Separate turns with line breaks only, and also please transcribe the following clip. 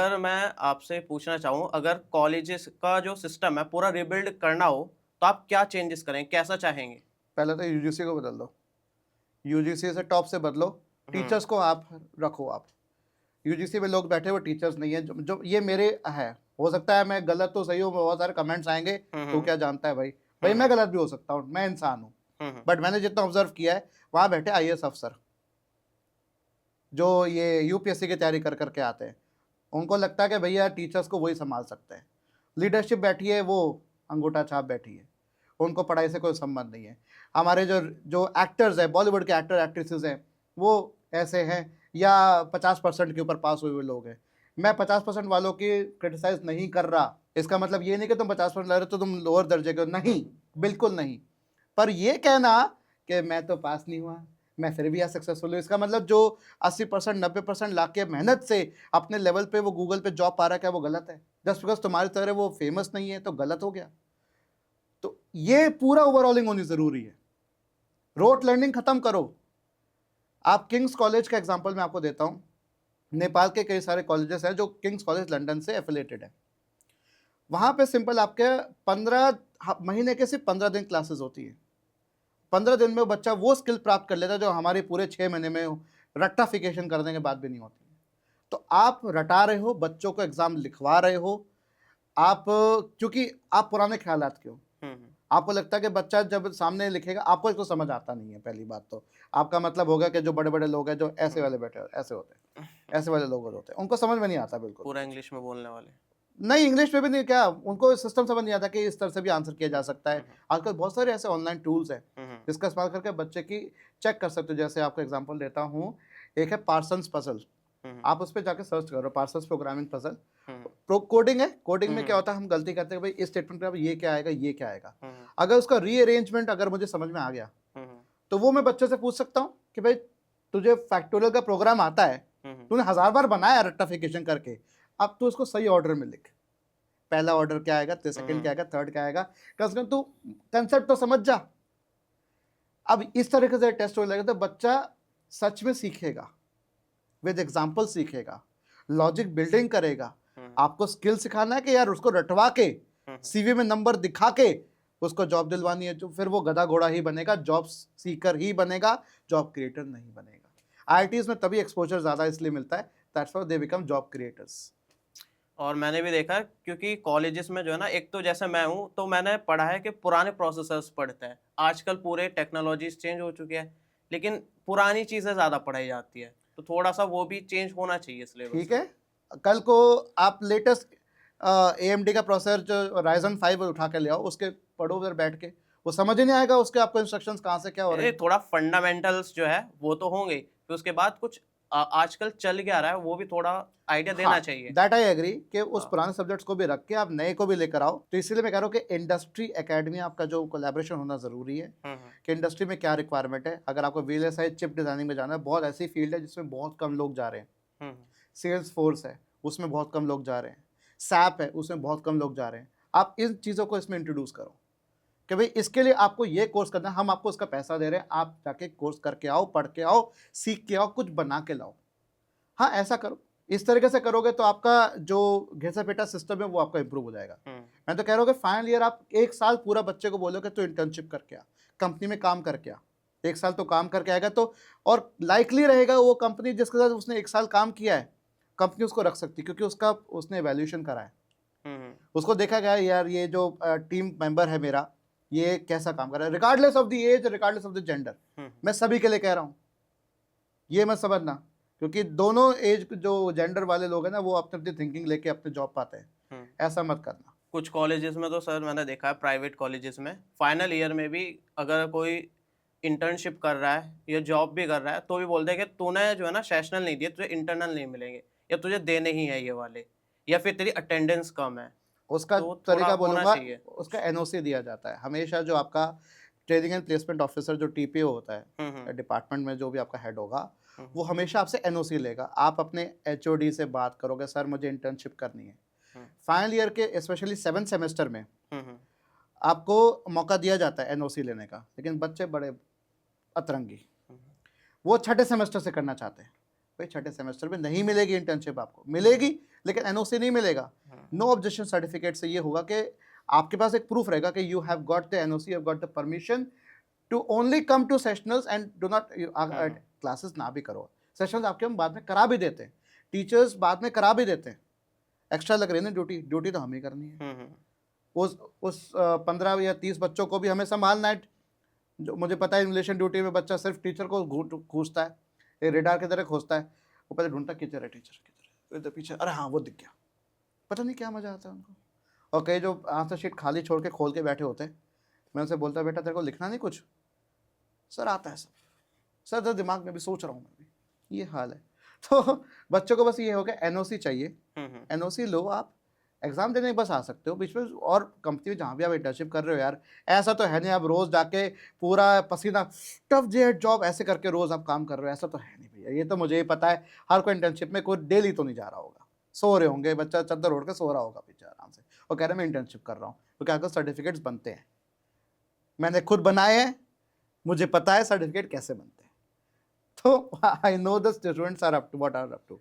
अगर मैं आपसे पूछना चाहूँ, अगर कॉलेजेस का जो सिस्टम है पूरा रिबिल्ड करना हो, तो आप क्या चेंजेस करें? कैसा चाहेंगे?
पहले तो यूजीसी को बदल दो, यूजीसी से टॉप से बदलो,
हुँ,
टीचर्स को आप रखो आप। यूजीसी में लोग बैठे हुए टीचर्स नहीं है, जो ये मेरे है। हो सकता है मैं गलत तो सही हूँ, बहुत सारे कमेंट्स आएंगे,
हुँ,
तो
हुँ,
क्या जानता है भाई।
हुँ,
भाई मैं
हुँ,
गलत भी हो सकता हूँ, मैं इंसान हूँ।
हुँ, हुँ,
बट मैंने जितना ऑब्जर्व किया है, वहाँ बैठे आईएएस अफसर जो ये यूपीएससी की तैयारी कर करके आते हैं, उनको लगता है कि भैया टीचर्स को वही संभाल सकते हैं। लीडरशिप बैठी है वो अंगूठा छाप बैठी है, उनको पढ़ाई से कोई संबंध नहीं है। हमारे जो जो एक्टर्स हैं, बॉलीवुड के एक्टर एक्ट्रेसेस हैं, वो ऐसे हैं, या 50% के ऊपर पास हुए हुए लोग हैं। मैं 50% वालों की क्रिटिसाइज नहीं कर रहा, इसका मतलब ये नहीं कि तुम 50% ला रहे हो तो तुम लोअर दर्जे के हो, नहीं, बिल्कुल नहीं। पर ये कहना कि मैं तो पास नहीं हुआ, मैं फिर भी आज सक्सेसफुल हूँ, इसका मतलब जो 80% 90% ला के मेहनत से अपने लेवल पे वो गूगल पे जॉब पा रहा है, क्या वो गलत है? जस्ट बिकॉज तुम्हारी तरह वो फेमस नहीं है तो गलत हो गया? तो ये पूरा ओवरऑलिंग होनी जरूरी है। रोट लर्निंग खत्म करो। आप किंग्स कॉलेज का एग्जांपल मैं आपको देता हूँ। नेपाल के कई सारे कॉलेजेस हैं जो किंग्स कॉलेज लंदन से एफिलेटेड है। वहां पे सिंपल आपके 15 महीने के सिर्फ 15 दिन क्लासेस होती है। 15 दिन में वो बच्चा वो स्किल प्राप्त कर लेता है जो हमारे पूरे 6 महीने में रट्टाफिकेशन करने के बाद भी नहीं होती। तो आप रटा रहे हो, बच्चों को एग्जाम लिखवा रहे हो आप, क्योंकि आप पुराने ख्यालात के हो।
हुँ, हुँ,
आपको लगता है कि बच्चा जब सामने लिखेगा, आपको इसको समझ आता नहीं है। पहली बात तो आपका मतलब होगा कि जो बड़े बड़े लोग हैं, जो ऐसे
हुँ,
वाले बैठे ऐसे होते हैं, ऐसे वाले लोग होते हैं, उनको समझ में नहीं आता बिल्कुल भी
पूरा
कुछ।
इंग्लिश में बोलने वाले।
नहीं, इंग्लिश में भी नहीं, क्या उनको सिस्टम समझ नहीं आता कि इस तरह से भी आंसर किया जा सकता
हुँ,
है।
हुँ,
आजकल बहुत सारे ऐसे ऑनलाइन टूल्स हैं
हुँ, हुँ,
जिसका इस्तेमाल करके बच्चे की चेक कर सकते हो। जैसे आपको एग्जांपल देता हूँ, एक है पार्सन्स पजल।
हुँ, हुँ,
आप उस पे जाके सर्च करो पार्सन्स प्रोग्रामिंग पजल।
हुँ,
प्रो कोडिंग है, कोडिंग
हुँ,
में क्या
हुँ,
होता है, हम गलती करते हैं भाई इस स्टेटमेंट पे अब ये क्या आएगा, ये क्या आएगा।
हुँ, हुँ,
अगर उसका रीअरेंजमेंट अगर मुझे समझ में आ गया,
हुँ, हुँ,
तो वो मैं बच्चे से पूछ सकता हूँ कि भाई तुझे फैक्टोरियल का प्रोग्राम आता है,
हुँ, हुँ,
तूने 1000 बार बनाया रेक्टिफिकेशन करके, अब तू उसको सही ऑर्डर में लिख। पहला ऑर्डर क्या आएगा,
हुँ,
सेकंड क्या
हुँ,
आएगा, थर्ड क्या आएगा, कम से कम तू कंसेप्ट तो समझ जा। अब इस तरीके से टेस्ट होने लगेगा तो बच्चा सच में सीखेगा, विद एग्जाम्पल सीखेगा, लॉजिक बिल्डिंग करेगा।
हुँ,
आपको स्किल सिखाना है कि यार उसको रटवा के
हुँ, हुँ।
सीवी में नंबर दिखा के उसको जॉब दिलवानी है, तो फिर वो गधा घोड़ा ही बनेगा, जॉब सीकर ही बनेगा, जॉब क्रिएटर नहीं बनेगा। आईआईटीज में तभी एक्सपोजर ज्यादा इसलिए मिलता है, that's why they become job creators.
और मैंने भी देखा है, क्योंकि कॉलेजेस में जो है ना, एक तो जैसे मैं हूँ, तो मैंने पढ़ा है कि पुराने प्रोसेसर्स पढ़ते हैं। आजकल पूरे टेक्नोलॉजीज़ चेंज हो चुकी है, लेकिन पुरानी चीज़ें ज़्यादा पढ़ाई जाती है। तो थोड़ा-सा वो भी चेंज होना चाहिए सिलेबस
ठीक
में।
है, कल को आप लेटेस्ट एएमडी का प्रोसेसर जो राइजन 5 उठा के ले आओ, उसके पढ़ो उधर बैठ के, वो समझ ही नहीं आएगा उसके आपको इंस्ट्रक्शंस कहाँ से क्या हो रहे
ये
हैं।
थोड़ा फंडामेंटल्स जो है, वो तो होंगे ही, फिर उसके बाद कुछ आजकल चल क्या रहा है, वो भी थोड़ा आइडिया
हाँ,
देना चाहिए।
दैट आई एग्री कि उस
हाँ।
पुराने सब्जेक्ट्स को भी रख के आप नए को भी लेकर आओ। तो इसीलिए मैं कह रहा हूँ कि इंडस्ट्री एकेडमी आपका जो कोलैबोरेशन होना ज़रूरी है
हुँ, हुँ,
कि इंडस्ट्री में क्या रिक्वायरमेंट है। अगर आपको वीएलएसआई चिप डिज़ाइनिंग में जाना है, बहुत ऐसी फील्ड है जिसमें बहुत कम लोग जा रहे हैं।
हुँ, हुँ,
सेल्स फोर्स है, उसमें बहुत कम लोग जा रहे हैं। सैप है, उसमें बहुत कम लोग जा रहे हैं। आप इन चीज़ों को इसमें इंट्रोड्यूस करो कि भाई इसके लिए आपको ये कोर्स करना है, हम आपको उसका पैसा दे रहे हैं, आप जाके कोर्स करके आओ, पढ़ के आओ, सीख के आओ, कुछ बना के लाओ। हाँ, ऐसा करो। इस तरीके से करोगे तो आपका जो घिसा-पिटा सिस्टम है वो आपका इंप्रूव हो जाएगा।
हुँ,
मैं तो कह रहा हूँ कि फाइनल ईयर आप 1 साल पूरा बच्चे को बोलो कि तू इंटर्नशिप करके आ, कंपनी में काम करके आ। 1 साल तो काम करके आएगा तो, और लाइकली रहेगा वो कंपनी जिसके साथ उसने 1 साल काम किया है, कंपनी उसको रख सकती है क्योंकि उसका उसने इवैल्यूएशन करा है।
हुँ, हुँ,
उसको देखा गया है यार ये जो टीम मेंबर है मेरा, ये कैसा काम कर रहा है, regardless of the age, regardless of the gender.
हुँ,
मैं सभी के लिए कह रहा हूँ, ये मत समझना, क्योंकि दोनों एज जो जेंडर वाले लोग हैं ना, वो अपनी अपनी थिंकिंग लेके अपने जॉब पाते हैं।
हुँ।
ऐसा मत करना।
कुछ कॉलेजेस में तो सर मैंने देखा है, प्राइवेट कॉलेजेस में फाइनल ईयर में भी अगर कोई इंटर्नशिप कर रहा है या जॉब भी कर रहा है, तो भी बोलते हैं कि तूने जो है ना सेशनल नहीं दिए, तुझे इंटरनल नहीं मिलेंगे, या तुझे देने ही है ये वाले, या फिर तेरी अटेंडेंस कम है।
उसका
तो थोड़ा
तरीका
होना
बोलूँगा,
चाहिए।
उसका एनओसी दिया जाता है हमेशा। जो आपका ट्रेनिंग एंड प्लेसमेंट ऑफिसर जो टीपीओ होता
हुँ, हुँ,
है डिपार्टमेंट में, जो भी आपका हेड होगा,
हुँ,
वो हमेशा आपसे एनओसी लेगा। आप अपने एचओडी से बात करोगे, सर मुझे इंटर्नशिप करनी है।
हुँ,
फाइनल ईयर के स्पेशली 7th सेमेस्टर में
हुँ, हुँ,
आपको मौका दिया जाता है एनओसी लेने का, लेकिन बच्चे बड़े अतरंगी,
हुँ,
वो छठे सेमेस्टर से करना चाहते हैं। भाई छठे सेमेस्टर में नहीं मिलेगी इंटर्नशिप, आपको मिलेगी लेकिन एनओसी नहीं मिलेगा। नो ऑब्जेक्शन सर्टिफिकेट से ये होगा कि आपके पास एक प्रूफ रहेगा कि you have got the NOC, you have got the permission to only come to sessionals and do not classes ना भी करो। सेशनल्स आपके हम बाद में करा भी देते हैं, टीचर्स बाद में करा भी देते हैं। एक्स्ट्रा लग रही है ना ड्यूटी, ड्यूटी तो हम ही करनी है। उस 15 या 30 बच्चों को भी हमें संभालना है। जो मुझे पता है इन्वॉल्यूशन ड्यूटी में बच्चा सिर्फ टीचर को खोजता है, ये रेडार की तरह खोजता है, वो पहले ढूंढता किधर है टीचर, किधर है, इधर पीछे, अरे हाँ वो दिख गया। पता नहीं क्या मजा आता है उनको। और कई जो आंसर शीट खाली छोड़ के खोल के बैठे होते हैं, मैं उनसे बोलता बेटा तेरे को लिखना नहीं कुछ, सर आता है सब, सर तो दिमाग में भी सोच रहा हूँ मैं भी, ये हाल है। तो बच्चों को बस ये हो गया एनओसी चाहिए, एनओसी लो, आप एग्जाम देने बस आ सकते हो बीच में। और कंपनी में जहाँ भी आप इंटर्नशिप कर रहे हो यार, ऐसा तो है नहीं आप रोज जाके पूरा पसीना टफ जेट जॉब ऐसे करके रोज आप काम कर रहे हो, ऐसा तो है नहीं भैया। ये तो मुझे ही पता है, हर कोई इंटर्नशिप में कोई डेली तो नहीं जा रहा होगा, सो रहे होंगे, बच्चा चद्दर ओढ़ के सो रहा होगा पीछे आराम से, और कह रहे मैं इंटर्नशिप कर रहा हूँ। तो क्या सर्टिफिकेट्स बनते हैं, मैंने खुद बनाए हैं, मुझे पता है सर्टिफिकेट कैसे बनते हैं। तो I know the students are up to what are up to.